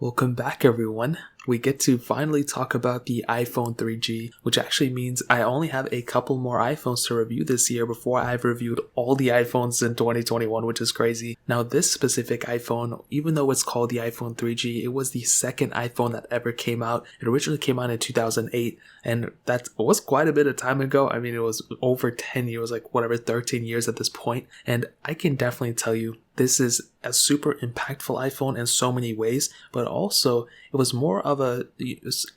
Welcome back, everyone. We get to finally talk about the iPhone 3G, which actually means I only have a couple more iPhones to review this year before I've reviewed all the iPhones in 2021, which is crazy. Now, this specific iPhone, even though it's called the iPhone 3G, it was the second iPhone that ever came out. It originally came out in 2008, and that was quite a bit of time ago. I mean, it was over 10 years, 13 years at this point, and I can definitely tell you this is a super impactful iPhone in so many ways, but also it was more of a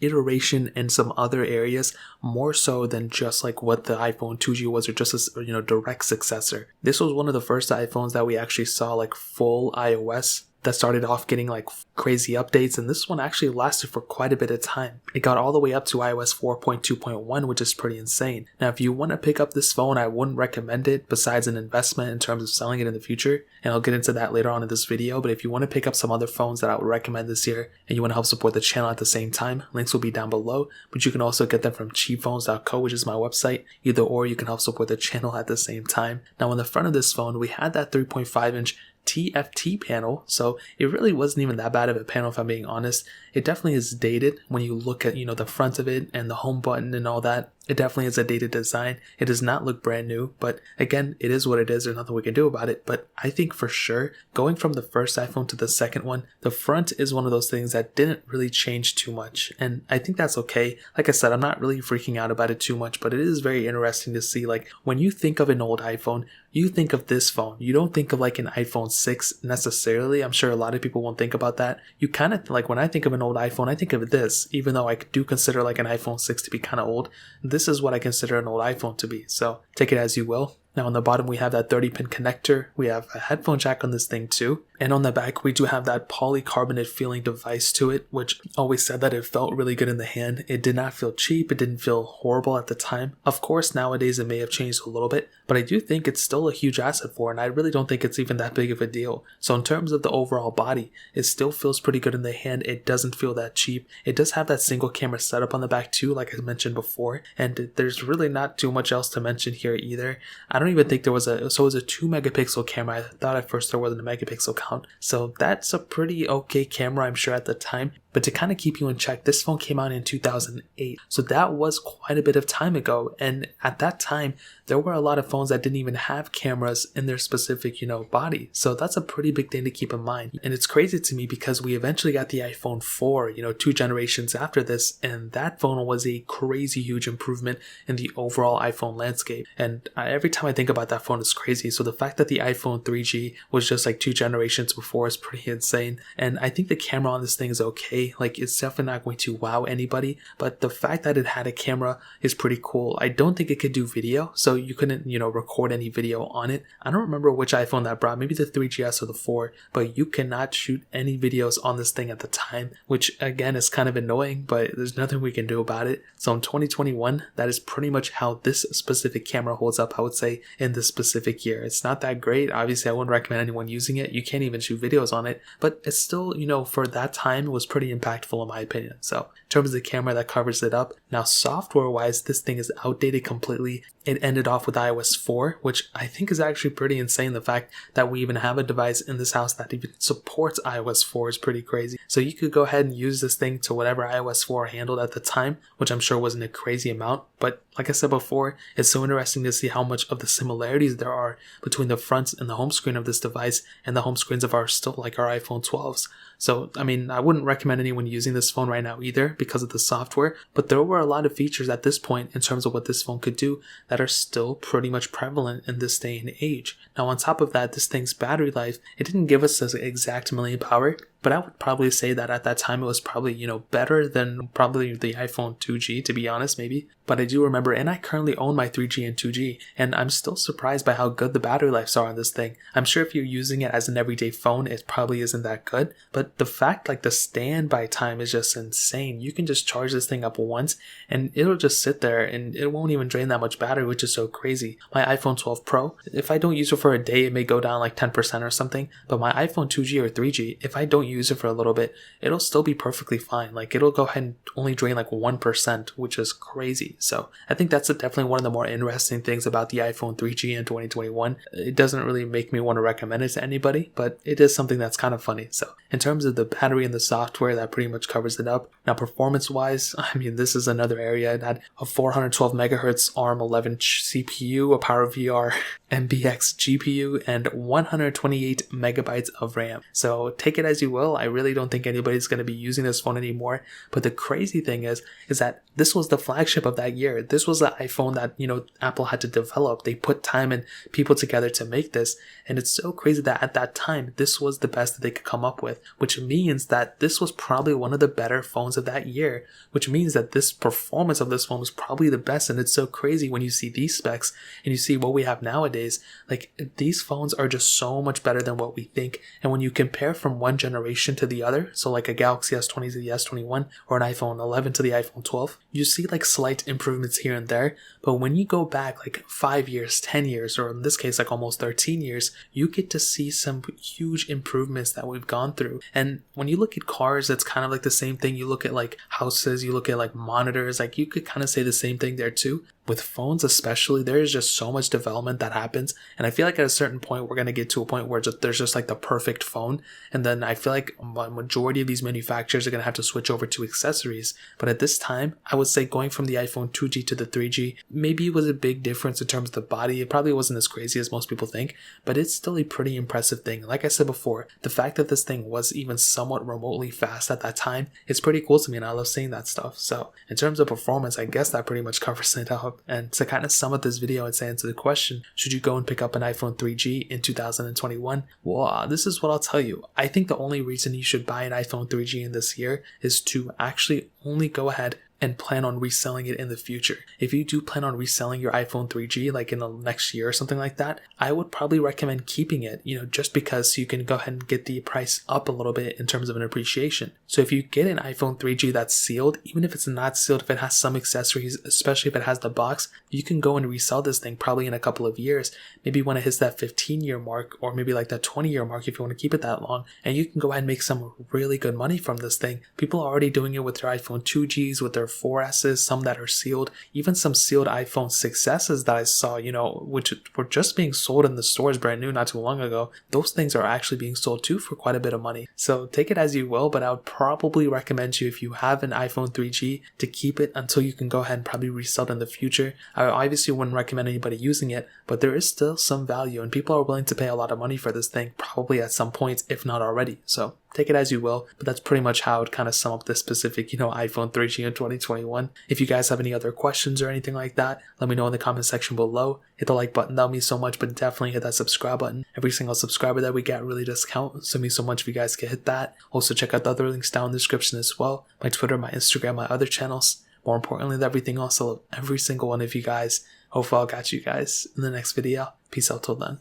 iteration in some other areas, more so than just like what the iPhone 2G was, or just a direct successor. This was one of the first iPhones that we actually saw like full iOS that started off getting like crazy updates, and this one actually lasted for quite a bit of time. It got all the way up to iOS 4.2.1, which is pretty insane. Now, if you want to pick up this phone, I wouldn't recommend it besides an investment in terms of selling it in the future, and I'll get into that later on in this video. But if you want to pick up some other phones that I would recommend this year, and you want to help support the channel at the same time, links will be down below, but you can also get them from cheapphones.co, which is my website. Either or, you can help support the channel at the same time. Now, on the front of this phone, we had that 3.5-inch TFT panel, so it really wasn't even that bad of a panel, if I'm being honest. It definitely is dated when you look at the front of it and the home button and all that. It definitely is a dated design. It does not look brand new, but again, it is what it is. There's nothing we can do about it. But I think for sure, going from the first iPhone to the second one, the front is one of those things that didn't really change too much, and I think that's okay. Like I said, I'm not really freaking out about it too much, but it is very interesting to see, like, when you think of an old iPhone, you think of this phone. You don't think of like an iPhone 6 necessarily. I'm sure a lot of people won't think about that. You kind of, like, when I think of an old iPhone, I think of this, even though I do consider like an iPhone 6 to be kind of old. This is what I consider an old iPhone to be, so take it as you will. Now on the bottom we have that 30-pin connector, we have a headphone jack on this thing too, and on the back we do have that polycarbonate feeling device to it, which always said that it felt really good in the hand. It did not feel cheap, it didn't feel horrible at the time. Of course nowadays it may have changed a little bit, but I do think it's still a huge asset for it, and I really don't think it's even that big of a deal. So in terms of the overall body, it still feels pretty good in the hand. It doesn't feel that cheap. It does have that single camera setup on the back too, like I mentioned before, and there's really not too much else to mention here either. I don't even think there was it was a 2 megapixel camera. I thought at first there wasn't a megapixel count, so that's a pretty okay camera, I'm sure, at the time. But to kind of keep you in check, this phone came out in 2008, so that was quite a bit of time ago, and at that time there were a lot of phones that didn't even have cameras in their specific body, so that's a pretty big thing to keep in mind. And it's crazy to me because we eventually got the iPhone 4 2 generations after this, and that phone was a crazy huge improvement in the overall iPhone landscape, and every time I think about that phone, it's crazy. So the fact that the iPhone 3G was just like 2 generations before is pretty insane, and I think the camera on this thing is okay. Like, it's definitely not going to wow anybody, but the fact that it had a camera is pretty cool. I don't think it could do video, so you couldn't record any video on it. I don't remember which iPhone that brought, maybe the 3GS or the 4, but you cannot shoot any videos on this thing at the time, which again is kind of annoying, but there's nothing we can do about it. So in 2021, that is pretty much how this specific camera holds up, I would say, in this specific year. It's not that great. Obviously I wouldn't recommend anyone using it. You can't even shoot videos on it, but it's still, for that time, it was pretty impactful in my opinion. So in terms of the camera, that covers it up. Now software wise, this thing is outdated completely. It ended off with iOS 4, which I think is actually pretty insane. The fact that we even have a device in this house that even supports iOS 4 is pretty crazy. So you could go ahead and use this thing to whatever iOS 4 handled at the time, which I'm sure wasn't a crazy amount. But like I said before, it's so interesting to see how much of the similarities there are between the front and the home screen of this device and the home screens of our iPhone 12s. So, I mean, I wouldn't recommend anyone using this phone right now either because of the software, but there were a lot of features at this point in terms of what this phone could do that are still pretty much prevalent in this day and age. Now, on top of that, this thing's battery life, it didn't give us the exact million power, but I would probably say that at that time it was probably, better than probably the iPhone 2G, to be honest, maybe. But I do remember, and I currently own my 3G and 2G, and I'm still surprised by how good the battery lives are on this thing. I'm sure if you're using it as an everyday phone, it probably isn't that good, but the fact, like, the standby time is just insane. You can just charge this thing up once, and it'll just sit there, and it won't even drain that much battery, which is so crazy. My iPhone 12 Pro, if I don't use it for a day, it may go down like 10% or something, but my iPhone 2G or 3G, if I don't use it for a little bit, it'll still be perfectly fine. Like, it'll go ahead and only drain like 1%, which is crazy. So I think that's definitely one of the more interesting things about the iPhone 3G in 2021. It doesn't really make me want to recommend it to anybody, but it is something that's kind of funny. So in terms of the battery and the software, that pretty much covers it up. Now, performance wise, I mean, this is another area. It had a 412 megahertz ARM11 CPU, a PowerVR MBX GPU, and 128 megabytes of RAM. So take it as you will. I really don't think anybody's going to be using this phone anymore. But the crazy thing is that this was the flagship of that year. This was the iPhone that, Apple had to develop. They put time and people together to make this. And it's so crazy that at that time, this was the best that they could come up with, which means that this was probably one of the better phones of that year, which means that this performance of this phone was probably the best. And it's so crazy when you see these specs and you see what we have nowadays. Like, these phones are just so much better than what we think. And when you compare from one generation to the other, so like a Galaxy S20 to the S21 or an iPhone 11 to the iPhone 12, you see like slight improvements here and there. But when you go back like 5 years, 10 years, or in this case like almost 13 years, you get to see some huge improvements that we've gone through. And when you look at cars, it's kind of like the same thing. You look at like houses, you look at like monitors, like you could kind of say the same thing there too. With phones especially, there is just so much development that happens. And I feel like at a certain point, we're going to get to a point where there's just like the perfect phone. And then I feel like a majority of these manufacturers are going to have to switch over to accessories. But at this time, I would say going from the iPhone 2G to the 3G, maybe it was a big difference in terms of the body. It probably wasn't as crazy as most people think, but it's still a pretty impressive thing. Like I said before, the fact that this thing was even somewhat remotely fast at that time, it's pretty cool to me, and I love seeing that stuff. So in terms of performance, I guess that pretty much covers it up. And to kind of sum up this video and say answer the question, should you go and pick up an iPhone 3G in 2021? Well, this is what I'll tell you. I think the only reason you should buy an iPhone 3G in this year is to actually only go ahead and plan on reselling it in the future. If you do plan on reselling your iPhone 3G like in the next year or something like that, I would probably recommend keeping it, just because you can go ahead and get the price up a little bit in terms of an appreciation. So if you get an iPhone 3G that's sealed, even if it's not sealed, if it has some accessories, especially if it has the box, you can go and resell this thing probably in a couple of years, maybe when it hits that 15-year mark, or maybe like that 20-year mark if you want to keep it that long, and you can go ahead and make some really good money from this thing. People are already doing it with their iPhone 2Gs, with their 4Ss, some that are sealed, even some sealed iPhone 6Ss that I saw, which were just being sold in the stores brand new not too long ago. Those things are actually being sold too for quite a bit of money. So take it as you will, but I would probably recommend you, if you have an iPhone 3G, to keep it until you can go ahead and probably resell it in the future. I obviously wouldn't recommend anybody using it, but there is still some value, and people are willing to pay a lot of money for this thing, probably at some point, if not already. So take it as you will, but that's pretty much how I would kind of sum up this specific, iPhone 3G in 2021. If you guys have any other questions or anything like that, let me know in the comment section below. Hit the like button, that would mean so much, but definitely hit that subscribe button. Every single subscriber that we get really does count, so it means so much if you guys can hit that. Also check out the other links down in the description as well. My Twitter, my Instagram, my other channels. More importantly than everything else, I love every single one of you guys. Hopefully I'll catch you guys in the next video. Peace out till then.